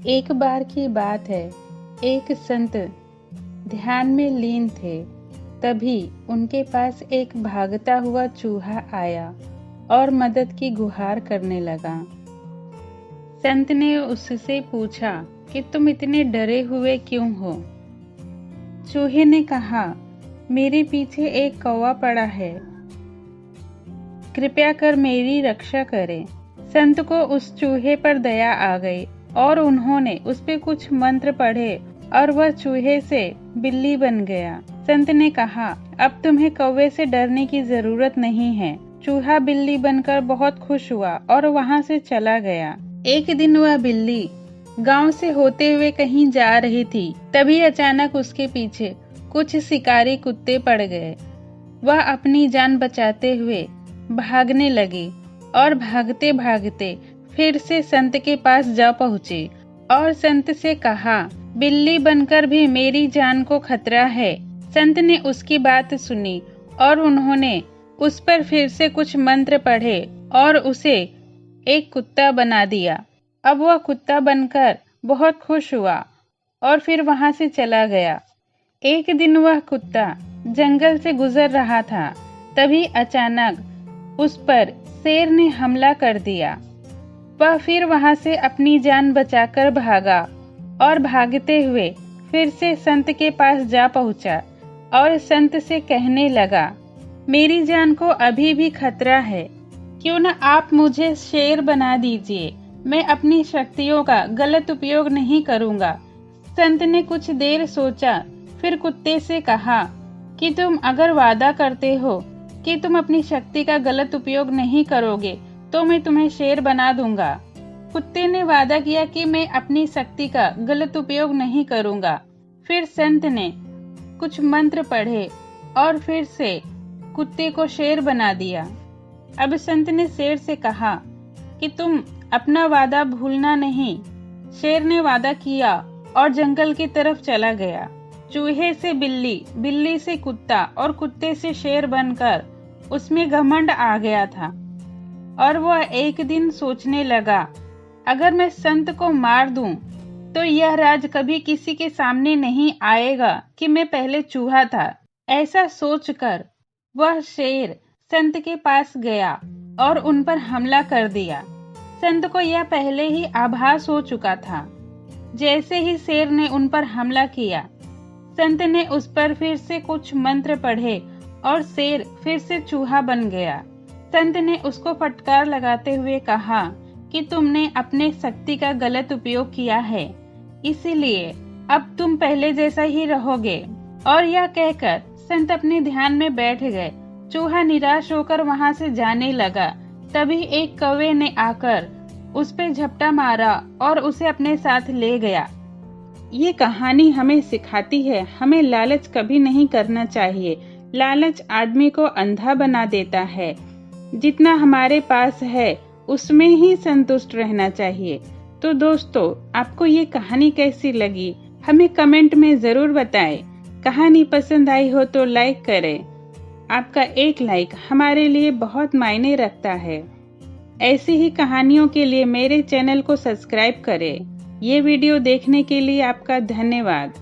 एक बार की बात है, एक संत ध्यान में लीन थे। तभी उनके पास एक भागता हुआ चूहा आया और मदद की गुहार करने लगा। संत ने उससे पूछा कि तुम इतने डरे हुए क्यों हो? चूहे ने कहा, मेरे पीछे एक कौवा पड़ा है, कृपया कर मेरी रक्षा करें। संत को उस चूहे पर दया आ गई और उन्होंने उस पे कुछ मंत्र पढ़े और वह चूहे से बिल्ली बन गया। संत ने कहा, अब तुम्हें कौवे से डरने की जरूरत नहीं है। चूहा बिल्ली बनकर बहुत खुश हुआ और वहां से चला गया। एक दिन वह बिल्ली गांव से होते हुए कहीं जा रही थी। तभी अचानक उसके पीछे कुछ शिकारी कुत्ते पड़ गए। वह अपनी जान बचाते हुए भागने लगी और भागते भागते फिर से संत के पास जा पहुंची और संत से कहा, बिल्ली बनकर भी मेरी जान को खतरा है। संत ने उसकी बात सुनी और उन्होंने उस पर फिर से कुछ मंत्र पढ़े और उसे एक कुत्ता बना दिया। अब वह कुत्ता बनकर बहुत खुश हुआ और फिर वहां से चला गया। एक दिन वह कुत्ता जंगल से गुजर रहा था। तभी अचानक उस पर शेर ने हमला कर दिया। वह फिर वहां से अपनी जान बचाकर भागा और भागते हुए फिर से संत के पास जा पहुंचा और संत से कहने लगा, मेरी जान को अभी भी खतरा है, क्यों न आप मुझे शेर बना दीजिए। मैं अपनी शक्तियों का गलत उपयोग नहीं करूंगा। संत ने कुछ देर सोचा, फिर कुत्ते से कहा कि तुम अगर वादा करते हो कि तुम अपनी शक्ति का गलत उपयोग नहीं करोगे तो मैं तुम्हें शेर बना दूंगा। कुत्ते ने वादा किया कि मैं अपनी शक्ति का गलत उपयोग नहीं करूंगा। फिर संत ने कुछ मंत्र पढ़े और फिर से कुत्ते को शेर बना दिया। अब संत ने शेर से कहा कि तुम अपना वादा भूलना नहीं। शेर ने वादा किया और जंगल की तरफ चला गया। चूहे से बिल्ली, बिल्ली से कुत्ता और कुत्ते से शेर बनकर उसमें घमंड आ गया था और वह एक दिन सोचने लगा, अगर मैं संत को मार दूं तो यह राज कभी किसी के सामने नहीं आएगा कि मैं पहले चूहा था। ऐसा सोचकर वह शेर संत के पास गया और उन पर हमला कर दिया। संत को यह पहले ही आभास हो चुका था। जैसे ही शेर ने उन पर हमला किया, संत ने उस पर फिर से कुछ मंत्र पढ़े और शेर फिर से चूहा बन गया। संत ने उसको फटकार लगाते हुए कहा कि तुमने अपने शक्ति का गलत उपयोग किया है, इसीलिए अब तुम पहले जैसा ही रहोगे। और यह कहकर संत अपने ध्यान में बैठ गए। चूहा निराश होकर वहां से जाने लगा। तभी एक कौवे ने आकर उस पे झपटा मारा और उसे अपने साथ ले गया। ये कहानी हमें सिखाती है, हमें लालच कभी नहीं करना चाहिए। लालच आदमी को अंधा बना देता है। जितना हमारे पास है उसमें ही संतुष्ट रहना चाहिए। तो दोस्तों, आपको ये कहानी कैसी लगी हमें कमेंट में जरूर बताएं। कहानी पसंद आई हो तो लाइक करें। आपका एक लाइक हमारे लिए बहुत मायने रखता है। ऐसी ही कहानियों के लिए मेरे चैनल को सब्सक्राइब करें। ये वीडियो देखने के लिए आपका धन्यवाद।